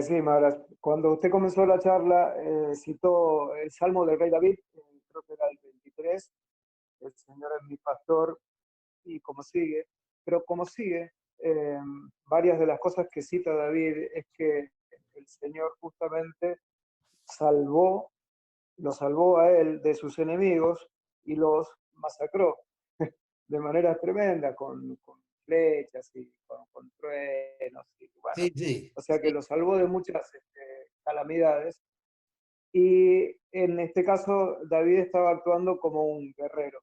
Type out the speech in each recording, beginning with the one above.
Sí, Maras, cuando usted comenzó la charla, citó el Salmo del Rey David, creo que era el 23, el Señor es mi pastor, y como sigue, pero como sigue, eh, varias de las cosas que cita David es que el Señor justamente salvó, lo salvó a él de sus enemigos y los masacró de manera tremenda, con flechas y con truenos, y bueno, Sí, sí, o sea que sí. lo salvó de muchas calamidades. Y en este caso, David estaba actuando como un guerrero,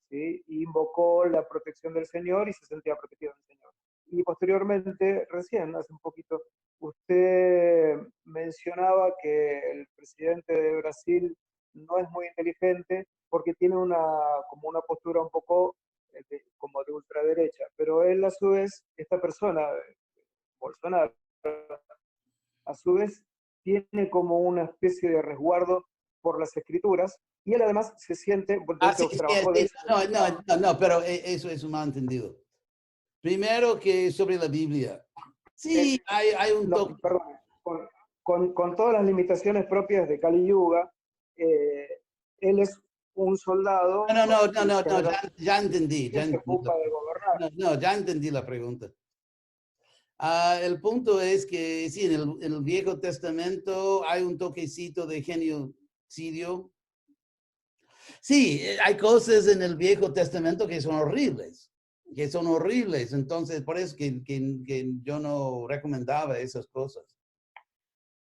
¿sí? Y invocó la protección del Señor y se sentía protegido del Señor. Y posteriormente, recién, hace un poquito, usted mencionaba que el presidente de Brasil no es muy inteligente porque tiene como una postura un poco como de ultraderecha, pero él a su vez, esta persona, Bolsonaro, a su vez tiene como una especie de resguardo por las escrituras y él además se siente, de Ah, sí, hecho sí, trabajó de sí. eso en No, el no, Trump. no, no, pero eso es un malentendido. Primero que sobre la Biblia. Eh, Sí, hay un no, toque. perdón, con todas las limitaciones propias de Kali Yuga, eh, él es un No, soldado no, no, no, y no, no, generalmente ya entendí, ya se entendí. ocupa de gobernar. No, no, ya entendí la pregunta. El punto es que sí, en el Viejo Testamento hay un toquecito de genocidio. Sí, hay cosas en el Viejo Testamento que son horribles, que son horribles. Entonces, por eso que yo no recomendaba esas cosas,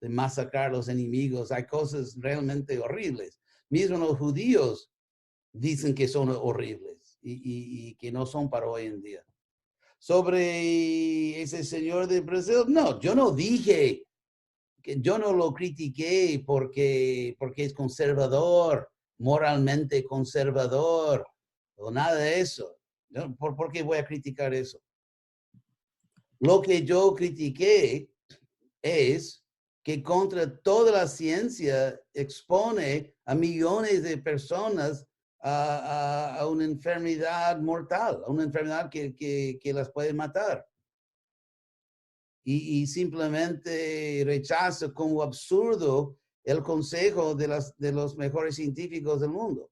de masacrar a los enemigos. Hay cosas realmente horribles. Mismo los judíos dicen que son horribles y que no son para hoy en día. Sobre ese señor de Brasil, no, yo no dije, que yo no lo critiqué porque es conservador, moralmente conservador, o nada de eso. ¿Por qué voy a criticar eso? Lo que yo critiqué es que contra toda la ciencia expone a millones de personas a una enfermedad mortal, a una enfermedad que las puede matar. Y simplemente rechazo como absurdo el consejo de los mejores científicos del mundo.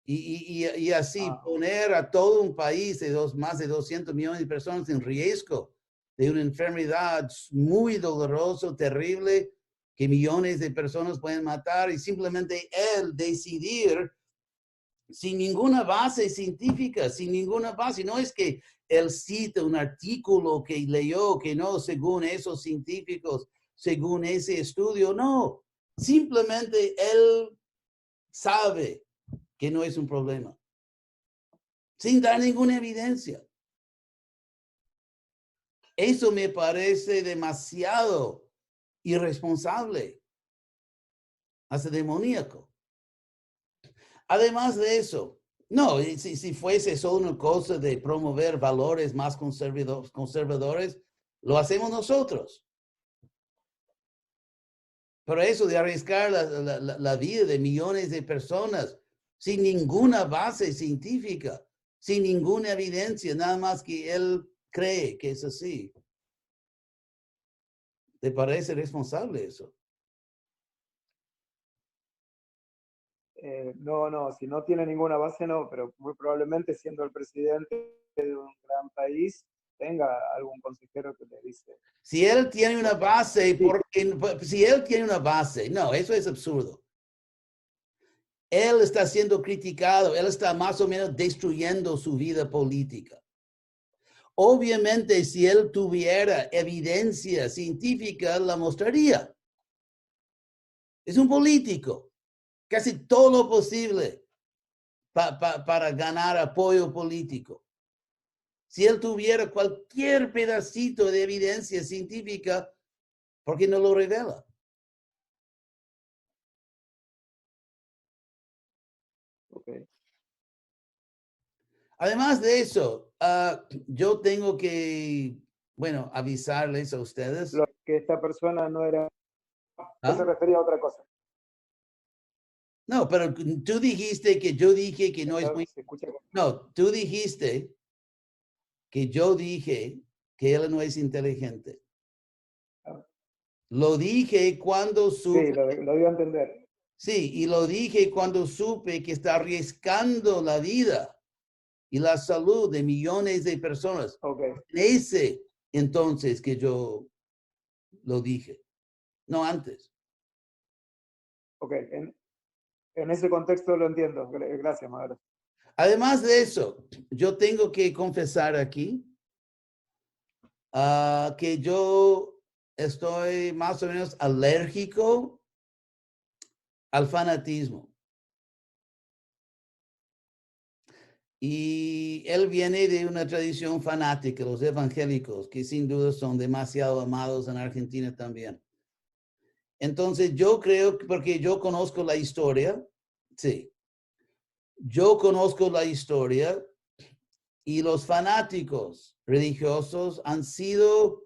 Y así Ah, poner a todo un país de más de 200 millones de personas en riesgo de una enfermedad muy dolorosa, terrible, que millones de personas pueden matar y simplemente él decidir sin ninguna base científica, sin ninguna base. No es que él cita un artículo que leyó que no, según esos científicos, según ese estudio, no. Simplemente él sabe que no es un problema, sin dar ninguna evidencia. Eso me parece demasiado irresponsable, hasta demoníaco. Además de eso, no, si fuese solo una cosa de promover valores más conservadores, lo hacemos nosotros. Pero eso de arriesgar la vida de millones de personas sin ninguna base científica, sin ninguna evidencia, nada más que él cree que es así. ¿Te parece responsable eso? no, no, si no tiene ninguna base, no, pero muy probablemente siendo el presidente de un gran país, tenga algún consejero que le dice Si él tiene una lo que hacer. base, Sí, si él tiene una base, no, eso es absurdo. Él está siendo criticado, él está más o menos destruyendo su vida política. Obviamente, si él tuviera evidencia científica, la mostraría. Es un político, casi todo lo posible para ganar apoyo político. Si él tuviera cualquier pedacito de evidencia científica, ¿por qué no lo revela? ok. Además de eso, yo tengo que, bueno, avisarles a ustedes. Lo que esta persona no era, se ¿Ah? refería a otra cosa. No, pero tú dijiste que yo dije que no es muy... Se escucha. No, tú dijiste que yo dije que él no es inteligente. Lo dije cuando Sí, supe, lo dio a entender. sí, y lo dije cuando supe que está arriesgando la vida y la salud de millones de personas. Ok, Ese entonces que yo lo dije, no antes. ok. En ese contexto lo entiendo. Gracias, Madero. Además de eso, yo tengo que confesar aquí que yo estoy más o menos alérgico al fanatismo. Y él viene de una tradición fanática, los evangélicos, que sin duda son demasiado amados en Argentina también. Entonces yo creo que porque yo conozco la historia, sí, yo conozco la historia y los fanáticos religiosos han sido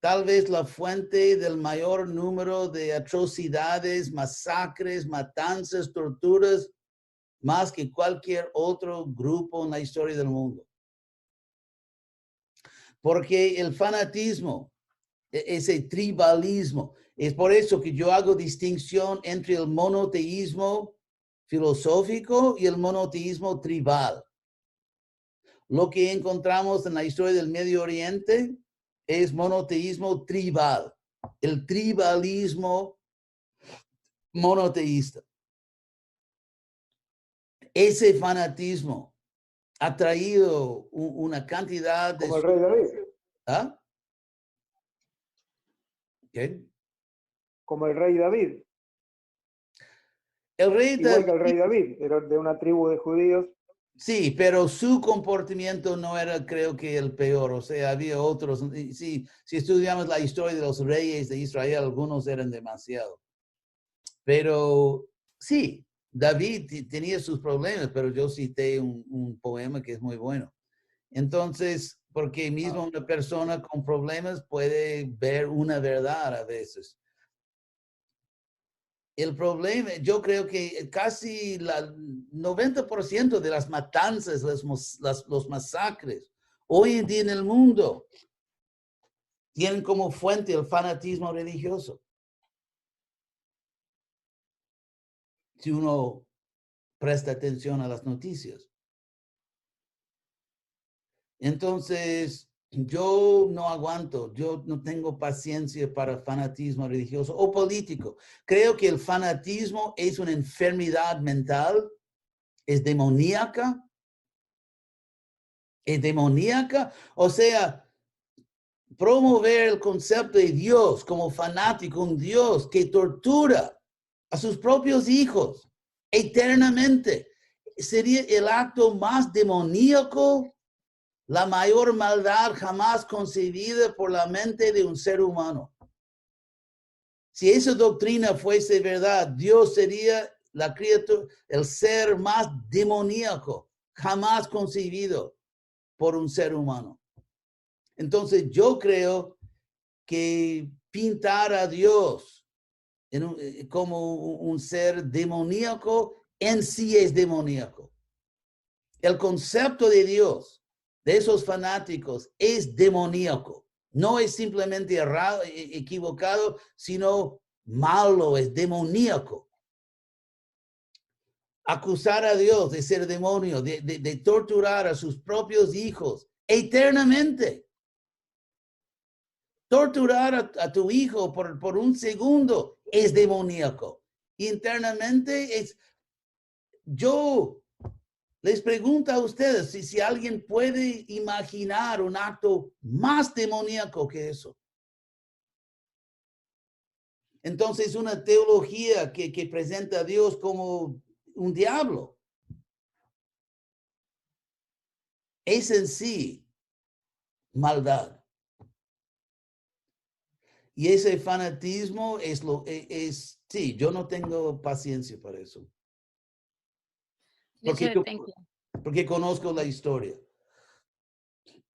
tal vez la fuente del mayor número de atrocidades, masacres, matanzas, torturas, más que cualquier otro grupo en la historia del mundo. Porque el fanatismo, ese tribalismo, es por eso que yo hago distinción entre el monoteísmo filosófico y el monoteísmo tribal. Lo que encontramos en la historia del Medio Oriente es monoteísmo tribal, el tribalismo monoteísta. Ese fanatismo ha traído una cantidad de... Como el rey David. ¿Ah? ¿Qué? Como el rey David. El rey Igual que el David, rey David, era de una tribu de judíos. sí, pero su comportamiento no era, creo que, el peor. O sea, había otros. Si estudiamos la historia de los reyes de Israel, algunos eran demasiado. Pero sí, David tenía sus problemas, pero yo cité un poema que es muy bueno. Entonces, porque mismo una persona con problemas puede ver una verdad a veces. El problema, yo creo que casi el 90% de las matanzas, los masacres hoy en día en el mundo tienen como fuente el fanatismo religioso. Si uno presta atención a las noticias. Entonces, yo no aguanto, yo no tengo paciencia para fanatismo religioso o político. Creo que el fanatismo es una enfermedad mental, es demoníaca. Es demoníaca, o sea, promover el concepto de Dios como fanático, un Dios que tortura a sus propios hijos eternamente, sería el acto más demoníaco, la mayor maldad jamás concebida por la mente de un ser humano. Si esa doctrina fuese verdad, Dios sería la criatura, el ser más demoníaco jamás concebido por un ser humano. Entonces yo creo que pintar a Dios como un ser demoníaco en sí es demoníaco. El concepto de Dios, de esos fanáticos, es demoníaco. No es simplemente errado, equivocado, sino malo, es demoníaco. Acusar a Dios de ser demonio, de torturar a sus propios hijos eternamente. Torturar a tu hijo por un segundo es demoníaco. Internamente es, yo les pregunto a ustedes si alguien puede imaginar un acto más demoníaco que eso. Entonces, una teología que presenta a Dios como un diablo es en sí maldad. Y ese fanatismo sí, yo no tengo paciencia para eso. Richard, Porque conozco la historia.